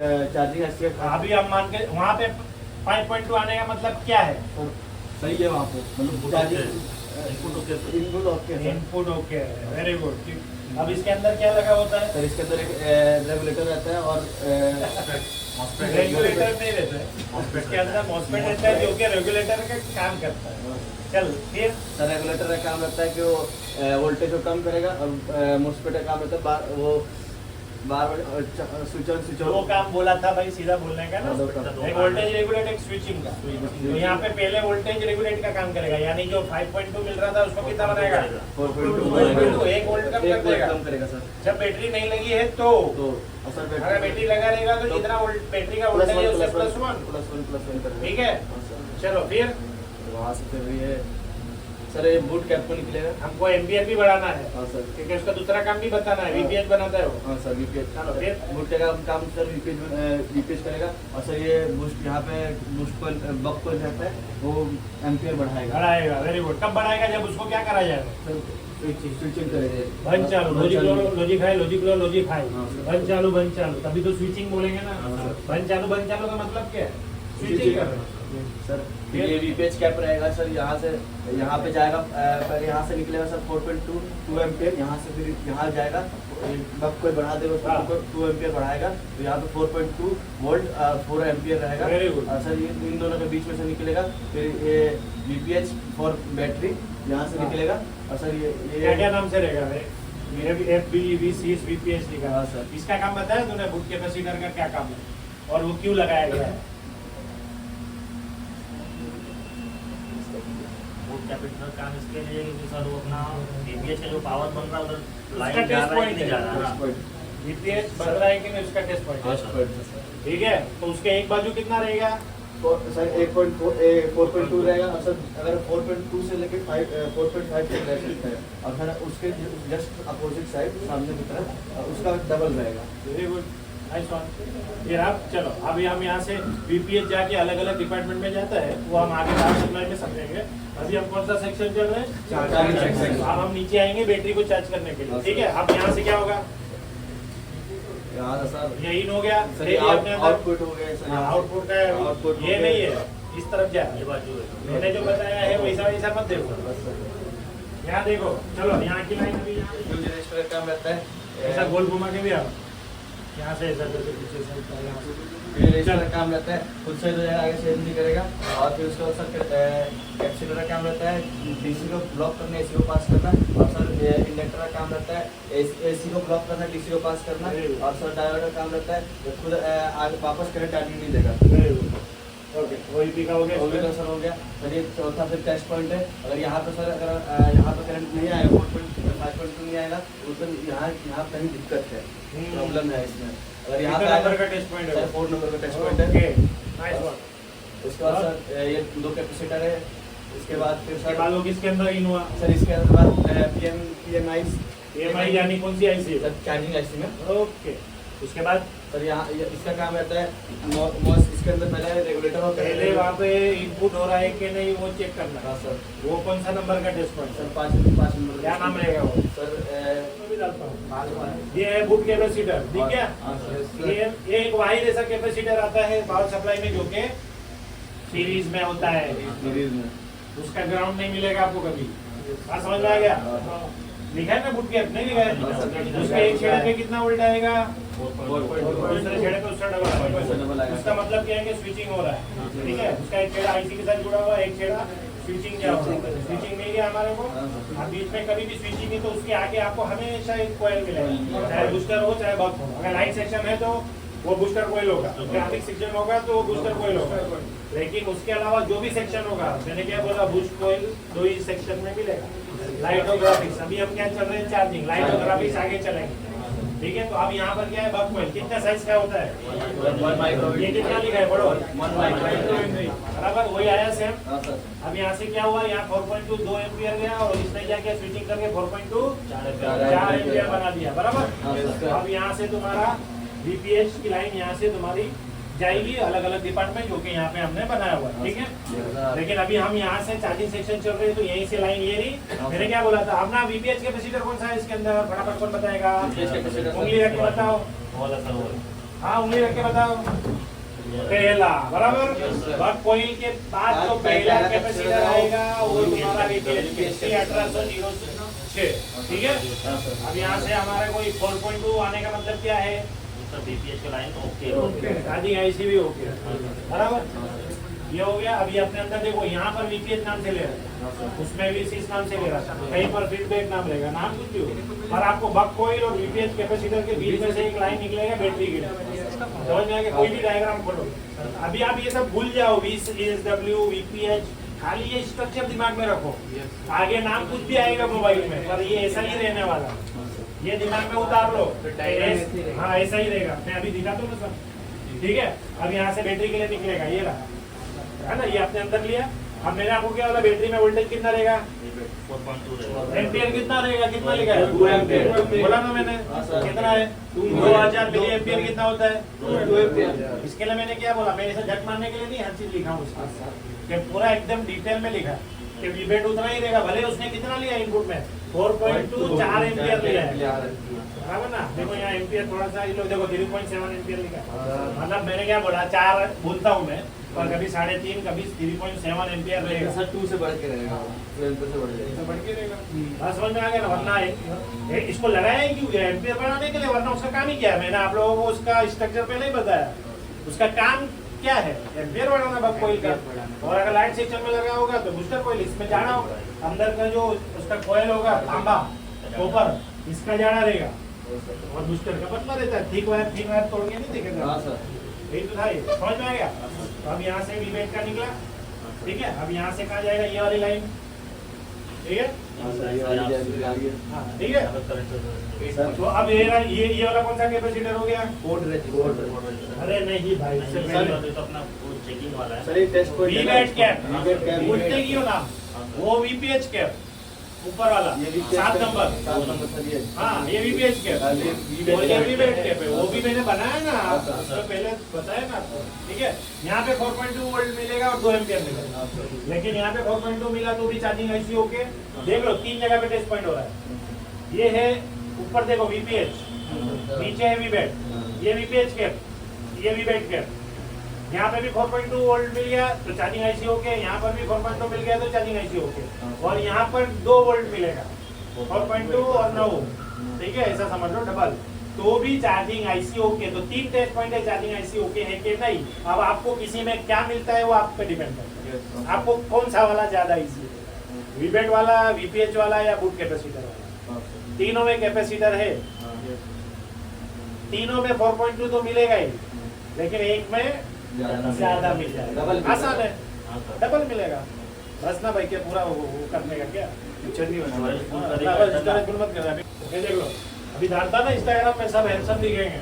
Charging ऐसी है। अभी हम मान के वहाँ पे 5.2 आने का मतलब क्या है? सही है वहाँ पे, मतलब चार्जिंग इनपुट ओके है, वेरी गुड। अब इसके अंदर क्या लगा होता है? सर इसके अंदर एक रेगुलेटर रहता है और रेगुलेटर नहीं रहता है, इसके अंदर मॉसफेट रहता है जो कि रेगुलेटर का काम करता है। चल फिर सर रेगुलेटर का काम रहता है कि वो वोल्टेज को कम करेगा और मॉसफेट का काम रहता है वो बार स्विच ऑन स्विच वो ऑफ। काम बोला था भाई, सीधा बोलने का ना, एक वोल्टेज रेगुलेट एक स्विचिंग का। तो यहाँ पे पहले वोल्टेज रेगुलेट का काम करेगा, यानी जो 5.2 मिल रहा था उसको कितना बनाएगा? 4.2, 1 वोल्ट कम कर देगा। कम करेगा सर। जब बैटरी नहीं लगी है तो अगर बैटरी लगा रहेगा तो जितना बैटरी का वोल्टेज है उससे +1 ठीक है। चलो फिर वहाँ से फिर ये सर ये बूट कैप को निकलेगा। हमको एम्पियर भी बढ़ाना है, हाँ सर। क्योंकि उसका दूसरा काम भी बताना है, वीपीएच बनाता है वो। हाँ सर वीपीएच। चलो फिर बूट का काम सर वीपीएच करेगा और सर ये बूस्ट यहाँ पे बूस्ट को बक को रहता है वो एम्पियर बढ़ाएगा। Very good. कब बढ़ाएगा? जब उसको क्या करा जाएगा? सर स्विचिंग करेगा। बंद चालू, लॉजिक हाई, लॉजिक हाई, हाँ, सर। बंद चालू, तभी तो स्विचिंग बोलेंगे ना। हाँ, सर। बंद चालू का मतलब क्या है? स्विचिंग कर रहे हैं। सर ये वीपीएच कैप रहेगा सर, यहाँ से यहाँ पे जाएगा, पहले यहाँ से निकलेगा सर 4.2 एम्पियर, यहाँ से फिर यहाँ जाएगा, बक को बढ़ा देगा उसको 2 एम्पियर बढ़ाएगा तो यहाँ पे 4.2 वोल्ट 4 एम्पियर रहेगा। Very good। सर ये इन दोनों के बीच में से निकलेगा, फिर ये वीपीएच फॉर बैटरी यहाँ से निकलेगा और सर ये क्या नाम से रहेगा? मेरे भी FBVC VPH लिखा है। हाँ, सर। इसका काम बताया तूने, बूट कैपेसिटर का क्या काम है और वो क्यों लगाया गया है? कैपिटल काम इसके लिए क्योंकि सर वो अपना वीपीएच का जो पावर बन रहा है उधर उसका लाइन जा टेस्ट रहा है पॉइंट कि नहीं जा रहा है। VPH बन रहा है कि नहीं, उसका टेस्ट पॉइंट हाँ, है। ठीक है, तो उसके एक बाजू कितना रहेगा? सर 4.2 रहेगा और सर अगर 4.2 से लेके 4.5 तक रह सकता है और फिर उसके जस्ट अपोजिट साइड सामने की तरफ उसका डबल रहेगा। Very good, nice one. फिर आप चलो, अभी हम यहाँ से VPH जाके अलग अलग डिपार्टमेंट में जाता है वो हम आगे पावर सप्लाई में समझेंगे। अभी हम कौन सा सेक्शन चल रहे हैं? Charging section. अब हम नीचे आएंगे बैटरी को चार्ज करने के लिए। ठीक है, अब यहाँ से क्या होगा? यहाँ सर ये इन हो गया, सर ये अपने अंदर आउटपुट हो गया सर। आउटपुट का है, आउटपुट ये नहीं है, इस तरफ जा। ये बाजू है। मैंने जो बताया है वैसा वैसा मत देखो, यहाँ देखो। चलो यहाँ की लाइन अभी फ्यूज रजिस्टर का काम रहता है ऐसा गोल घुमा के भी आओ, यहाँ से ऐसा करके पीछे से ऊपर यहाँ से। फ्यूज रजिस्टर का काम रहता है, खुद से जो है आगे से नहीं करेगा और फिर उसके बाद सर कैपेसिटर का काम रहता है डीसी को ब्लॉक करना, एसी को पास करना और सर इंडक्टर का काम रहता है एसी को ब्लॉक करना, डीसी को पास करना और सर डायोड का काम रहता है खुद आगे वापस करंट आने नहीं देगा। ओके, वही भी का हो हो गया। गया सर, हो गया। और ये चौथा फिर टेस्ट पॉइंट है, अगर यहाँ पे सर अगर यहाँ पे करंट नहीं आएगा 5.2 नहीं आएगा तो फिर यहाँ कहीं दिक्कत है, प्रॉब्लम है इसमें। अगर यहाँ पे कितना नंबर आएगा का टेस्ट पॉइंट है? सर 4 नंबर का टेस्ट पॉइंट ओके, है। Nice one. उसके बाद सर ये 2 कैपेसिटर है, इसके बाद फिर इसके सर बाद वो किसके अंदर इन हुआ? सर इसके बाद PMI EMI यानी कौन सी IC? सर चार्जिंग आईसी में। ओके, उसके बाद सर यहाँ इसका काम रहता है इसके अंदर पहले रेगुलेटर और पहले वहाँ पे इनपुट हो रहा है कि नहीं वो चेक करना। हाँ सर। वो कौन सा नंबर का टेस्ट पॉइंट? सर 5 नंबर क्या नाम रहेगा वो? सर ये है बूट कैपेसिटर, ठीक है। हाँ सर। ये एक वाहिद ऐसा कैपेसिटर आता है पावर सप्लाई में जो कि सीरीज में होता है, सीरीज में उसका ग्राउंड नहीं मिलेगा आपको कभी। बात समझ में आ गया? लिखा है ना बूट कैप? नहीं लिखा है? उसके एक छेड़े पे कितना वोल्ट आएगा, दूसरे छेड़े पे उसका डबल आएगा। उसका मतलब क्या है कि स्विचिंग हो रहा है, ठीक है। उसका एक छेड़ा आईसी के साथ जुड़ा हुआ है, एक छेड़ा स्विचिंग क्या हो रहा है, स्विचिंग मिल गया हमारे को। अब बीच में कभी भी स्विचिंग है तो उसके आगे आपको हमेशा एक कॉइल मिलेगा, चाहे बूस्टर हो चाहे बक हो। अगर लाइन सेक्शन है तो वो बूस्टर कॉइल होगा, ग्राफिक सेक्शन होगा तो वो बूस्टर कॉइल होगा। लेकिन उसके अलावा जो भी सेक्शन होगा, मैंने क्या बोला, बूस्ट कॉइल 2 ही सेक्शन में मिलेगा। लाइट और ग्राफिक्स, अभी हम क्या चल रहे हैं? चार्जिंग। लाइट और ग्राफिक्स आगे चलेंगे, ठीक है। तो अब यहाँ पर क्या है? बक कॉइल कितना साइज का होता है? 1 माइक्रो। ये कितना लिखा है? बड़ो 1 माइक्रो। बराबर, वही आया सेम। हाँ सर। अब यहाँ से क्या हुआ? यहाँ 4.2 2 एम्पियर गया और इसने क्या किया? स्विचिंग करके 4.2 4 एम्पियर बना दिया, बराबर। हाँ सर। अब यहाँ से तुम्हारा VPH की लाइन यहाँ से तुम्हारी जाएगी अलग अलग डिपार्टमेंट जो कि यहाँ पे हमने बनाया हुआ है, ठीक है। लेकिन अभी हम यहाँ से चार्जिंग सेक्शन चल रहे हैं तो यहीं से लाइन ये रही। मैंने क्या बोला था? अपना VPH कैपेसिटर कौन सा है इसके अंदर? फटाफट कौन बताएगा? VPH कैपेसिटर उंगली रख के बताओ। वाला सर वो हाँ उंगली रख के बताओ। पहला बराबर। बक कोइल के बाद जो पहला कैपेसिटर आएगा वो तुम्हारा VPH 1806, ठीक है। अब यहाँ से हमारे कोई 4.2 आने का मतलब क्या है? सर बीपीएच का लाइन तो ओके चार्जिंग आईसी भी ओके बराबर। ये हो गया। अभी अपने अंदर देखो यहाँ पर VPH नाम से ले रहा है, उसमें भी इस नाम से ले रहा था, कहीं पर फीडबैक नाम रहेगा, नाम कुछ भी हो। और आपको बक कोइल और VPH कैपेसिटर के बीच में से एक लाइन निकलेगा बैटरी के लिए, समझ में आएगा? कोई भी डायग्राम खोलो। अभी आप ये सब भूल जाओ, VSW VPH, खाली ये स्ट्रक्चर दिमाग में रखो। आगे नाम कुछ भी आएगा मोबाइल में, पर ये ऐसा ही रहने वाला, ये दिमाग में उतार लो। हाँ ऐसा ही रहेगा। मैं अभी दिखाता हूँ ना सब, ठीक है। अब यहाँ से बैटरी के लिए निकलेगा, ये रहा है ना, ये आपने अंदर लिया। अब मैंने आपको क्या बोला, बैटरी में वोल्टेज कितना रहेगा? 4.2 रहेगा। एम्पियर कितना रहेगा? कितना लिखा है? 2 एम्पियर बोला ना मैंने, कितना है? 2000 मिली एम्पियर कितना होता है? 2 एम्पियर। इसके लिए मैंने क्या बोला, मैंने इसे झट मारने के लिए नहीं हर चीज लिखा हूँ उसका, कि पूरा एकदम डिटेल में लिखा कि वीबेट उतना ही रहेगा, भले उसने कितना लिया इनपुट में, 4.2 4 एम्पियर लिया है, बराबर ना। देखो यहाँ एम्पियर थोड़ा सा, ये लोग देखो 3.7 एम्पियर लिखा है। मतलब मैंने क्या बोला, 4 बोलता हूँ मैं, पर कभी 3.5 कभी 3.7 एम्पियर रहेगा। सर 2 से बढ़ के रहेगा, 12 से बढ़ जाएगा, बढ़ के रहेगा। बात समझ में आ गया ना? वरना इसको लगाया ही क्यों एम्पियर बढ़ाने के लिए, वरना उसका काम ही क्या है? मैंने आप लोगों को उसका स्ट्रक्चर पहले ही बताया, उसका काम क्या है? एम्पियर बढ़ाना बक कोइल का। और अगर लाइट सेक्शन में लगा होगा तो बूस्टर कोइल इसमें जाना होगा, अंदर का जो उसका कोयल होगा तांबा ऊपर, इसका जाना रहेगा, और बूस्टर का पतला रहता है। थिक वायर तोड़ के नहीं देखेगा। हाँ सर, यही तो था, ये समझ में आ गया? तो अब यहाँ से वीबेट का निकला, ठीक है। अब यहाँ से कहाँ जाएगा? ये वाली लाइन, ठीक है। हाँ ठीक है। तो अब ये वाला कौन सा कैपेसिटर हो गया? अरे नहीं भाई, इससे पहले तो अपना चेकिंग वाला है। सर ये टेस्ट पॉइंट वीबेट कैप उल्टे क्यों नाम, वो VPH कैप ऊपर वाला 7 नंबर, हाँ ये VPH कैप और ये वीबेट कैप है, वो भी मैंने बनाया ना, उससे पहले बताया ना आपको, ठीक है। यहाँ पे 4.2 वोल्ट मिलेगा और 2 एम्पियर मिलेगा, लेकिन यहाँ पे 4.2 मिला तो भी चार्जिंग ऐसी होके देख लो 3 जगह पे टेस्ट पॉइंट हो रहा है। ये है ऊपर देखो VPH, नीचे है वीबेट, ये VPH कैप, ये वीबेट कैप। यहाँ पे भी 4.2 वोल्ट मिल गया तो चार्जिंग आईसी ओके, यहाँ पर भी 4.2 मिल गया तो चार्जिंग आईसी ओके, और यहाँ पर 2 वोल्ट मिलेगा 4.2 और 9, ठीक है, ऐसा समझ लो डबल, तो भी चार्जिंग आईसी ओके। तो 3 टेस्ट पॉइंट है, चार्जिंग आईसी ओके है कि नहीं। अब आपको किसी में क्या मिलता है वो आप पे डिपेंड करता है, आपको कौन सा वाला ज्यादा ईजी है, वीबेट वाला, VPH वाला या बूट कैपेसिटर वाला। तीनों में कैपेसिटर है, तीनों में 4.2 तो मिलेगा ही, लेकिन एक में ज्यादा मिल जाएगा, आसान है, डबल मिलेगा। बस ना भाई, क्या पूरा वो करने का क्या चटनी बना, मत करना। देख लो अभी जानता ना इंस्टाग्राम में सब हैंडसम दिखेंगे।